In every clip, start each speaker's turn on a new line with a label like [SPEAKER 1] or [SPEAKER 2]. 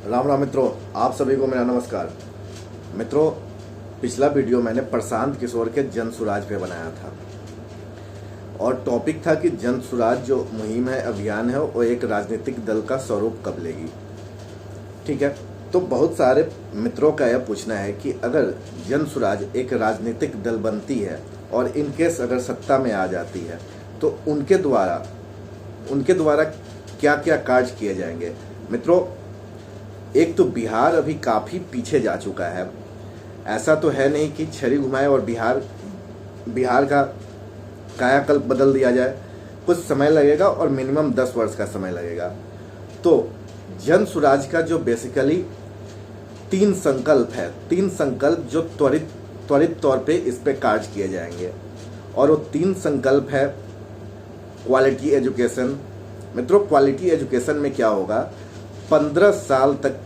[SPEAKER 1] राम राम मित्रों, आप सभी को मेरा नमस्कार। मित्रों, पिछला वीडियो मैंने प्रशांत किशोर के जन सुराज पे बनाया था और टॉपिक था कि जन सुराज जो मुहिम है, अभियान है, वो एक राजनीतिक दल का स्वरूप कब लेगी। ठीक है, तो बहुत सारे मित्रों का यह पूछना है कि अगर जन सुराज एक राजनीतिक दल बनती है और इनकेस अगर सत्ता में आ जाती है तो उनके द्वारा क्या क्या कार्य किए जाएंगे। मित्रों, एक तो बिहार अभी काफ़ी पीछे जा चुका है। ऐसा तो है नहीं कि छड़ी घुमाए और बिहार का कायाकल्प बदल दिया जाए। कुछ समय लगेगा और मिनिमम 10 वर्ष का समय लगेगा। तो जन सुराज का जो बेसिकली 3 संकल्प है, 3 संकल्प जो त्वरित तौर पे इस पे कार्य किए जाएंगे, और वो 3 संकल्प है क्वालिटी एजुकेशन। मित्रों, क्वालिटी एजुकेशन में क्या होगा, 15 साल तक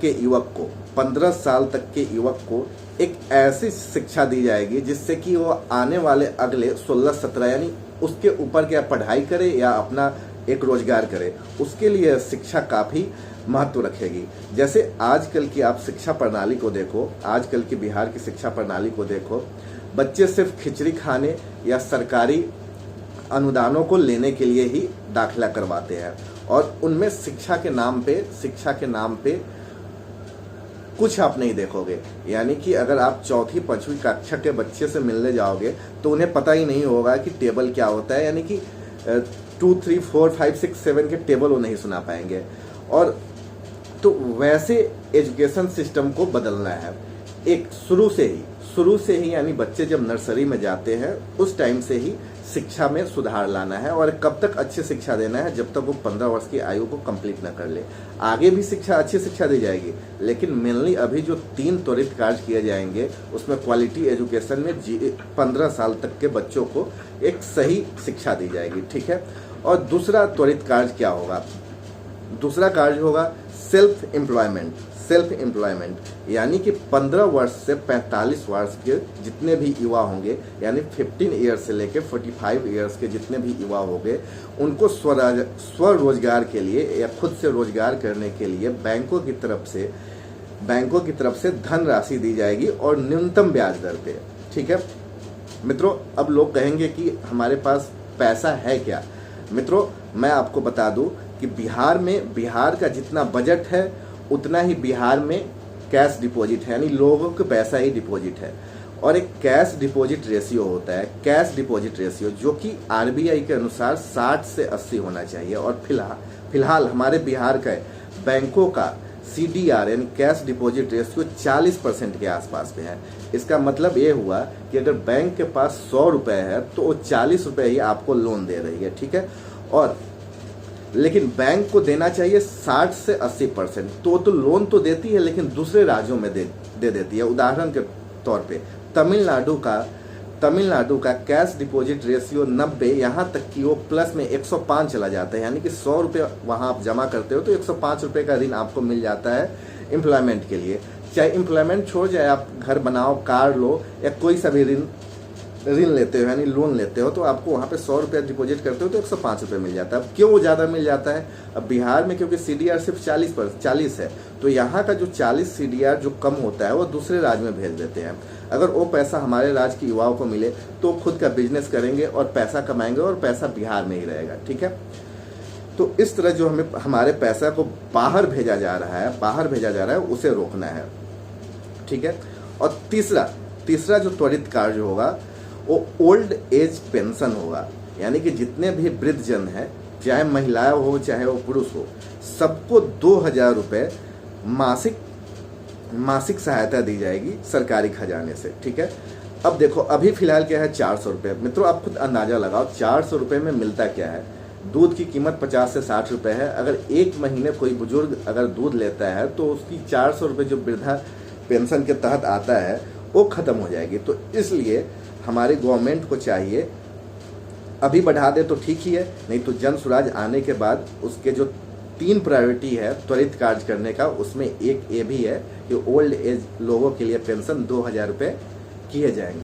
[SPEAKER 1] के युवक को एक ऐसी शिक्षा दी जाएगी जिससे कि वो आने वाले अगले 16-17 यानी उसके ऊपर क्या पढ़ाई करे या अपना एक रोजगार करे, उसके लिए शिक्षा काफ़ी महत्व रखेगी। जैसे आजकल की आप शिक्षा प्रणाली को देखो, आजकल की बिहार की शिक्षा प्रणाली को देखो, बच्चे सिर्फ खिचड़ी खाने या सरकारी अनुदानों को लेने के लिए ही दाखिला करवाते हैं और उनमें शिक्षा के नाम पे कुछ आप नहीं देखोगे। यानी कि अगर आप 4वीं 5वीं कक्षा के बच्चे से मिलने जाओगे तो उन्हें पता ही नहीं होगा कि टेबल क्या होता है, यानी कि 2, 3, 4, 5, 6, 7 के टेबल वो नहीं सुना पाएंगे। और तो वैसे एजुकेशन सिस्टम को बदलना है। एक शुरू से ही यानी बच्चे जब नर्सरी में जाते हैं उस टाइम से ही शिक्षा में सुधार लाना है। और कब तक अच्छी शिक्षा देना है, जब तक वो 15 वर्ष की आयु को कंप्लीट न कर ले। आगे भी अच्छी शिक्षा दी जाएगी, लेकिन मेनली अभी जो 3 त्वरित कार्य किए जाएंगे उसमें क्वालिटी एजुकेशन में 15 साल तक के बच्चों को एक सही शिक्षा दी जाएगी। ठीक है, और दूसरा त्वरित कार्य क्या होगा, दूसरा कार्य होगा सेल्फ एम्प्लॉयमेंट, यानी कि 15 वर्ष से 45 वर्ष के जितने भी युवा होंगे, यानी 15 ईयर्स से लेकर 45 ईयर्स के जितने भी युवा होंगे, उनको स्वरोजगार के लिए या खुद से रोजगार करने के लिए बैंकों की तरफ से धनराशि दी जाएगी और न्यूनतम ब्याज दर पे। ठीक है मित्रों, अब लोग कहेंगे कि हमारे पास पैसा है क्या। मित्रों, मैं आपको बता दूं कि बिहार का जितना बजट है उतना ही बिहार में कैश डिपॉजिट है, यानी लोगों के पैसा ही डिपॉजिट है। और एक कैश डिपॉजिट रेशियो होता है, कैश डिपॉजिट रेशियो जो कि आरबीआई के अनुसार 60 से 80 होना चाहिए। और फिलहाल हमारे बिहार का बैंकों का CDR यानी कैश डिपॉजिट रेशियो 40% के आसपास में है। इसका मतलब ये हुआ कि अगर बैंक के पास 100 रुपये है तो वो 40 रुपये ही आपको लोन दे रही है। ठीक है, और लेकिन बैंक को देना चाहिए 60 से 80%। तो लोन तो देती है लेकिन दूसरे राज्यों में दे देती है। उदाहरण के तौर पे तमिलनाडु का कैश डिपॉजिट रेशियो 90, यहाँ तक कि वो प्लस में 105 चला जाता है, यानी कि 100 रुपये वहाँ आप जमा करते हो तो 105 रुपये का ऋण आपको मिल जाता है एम्प्लॉयमेंट के लिए। चाहे एम्प्लॉयमेंट छोड़ जाए, आप घर बनाओ, कार लो या कोई सा भी ऋण लेते हो यानी लोन लेते हो, तो आपको वहाँ पे 100 रुपये डिपॉजिट करते हो तो 105 रुपये मिल जाता है। अब क्यों ज़्यादा मिल जाता है, अब बिहार में क्योंकि CDR सिर्फ 40 है, तो यहाँ का जो 40 CDR जो कम होता है वो दूसरे राज्य में भेज देते हैं। अगर वो पैसा हमारे राज्य के युवाओं को मिले तो खुद का बिजनेस करेंगे और पैसा कमाएंगे और पैसा बिहार में ही रहेगा। ठीक है, तो इस तरह जो हमारे पैसा को बाहर भेजा जा रहा है उसे रोकना है। ठीक है, और तीसरा जो त्वरित कार्य होगा वो ओल्ड एज पेंशन होगा, यानी कि जितने भी वृद्ध जन हैं, चाहे महिलाएं हो चाहे वो पुरुष हो, सबको 2000 रुपये मासिक सहायता दी जाएगी सरकारी खजाने से। ठीक है, अब देखो अभी फिलहाल क्या है, 400 रुपये। मित्रों, आप खुद अंदाजा लगाओ 400 रुपये में मिलता क्या है। दूध की कीमत 50 से 60 रुपये है। अगर एक महीने कोई बुजुर्ग अगर दूध लेता है तो उसकी 400 रुपये जो वृद्धा पेंशन के तहत आता है वो खत्म हो जाएगी। तो इसलिए हमारी गवर्नमेंट को चाहिए अभी बढ़ा दे तो ठीक ही है, नहीं तो जन सुराज आने के बाद उसके जो 3 प्रायोरिटी है त्वरित कार्य करने का, उसमें एक ये भी है कि ओल्ड एज लोगों के लिए पेंशन 2000 रुपये किए जाएंगे।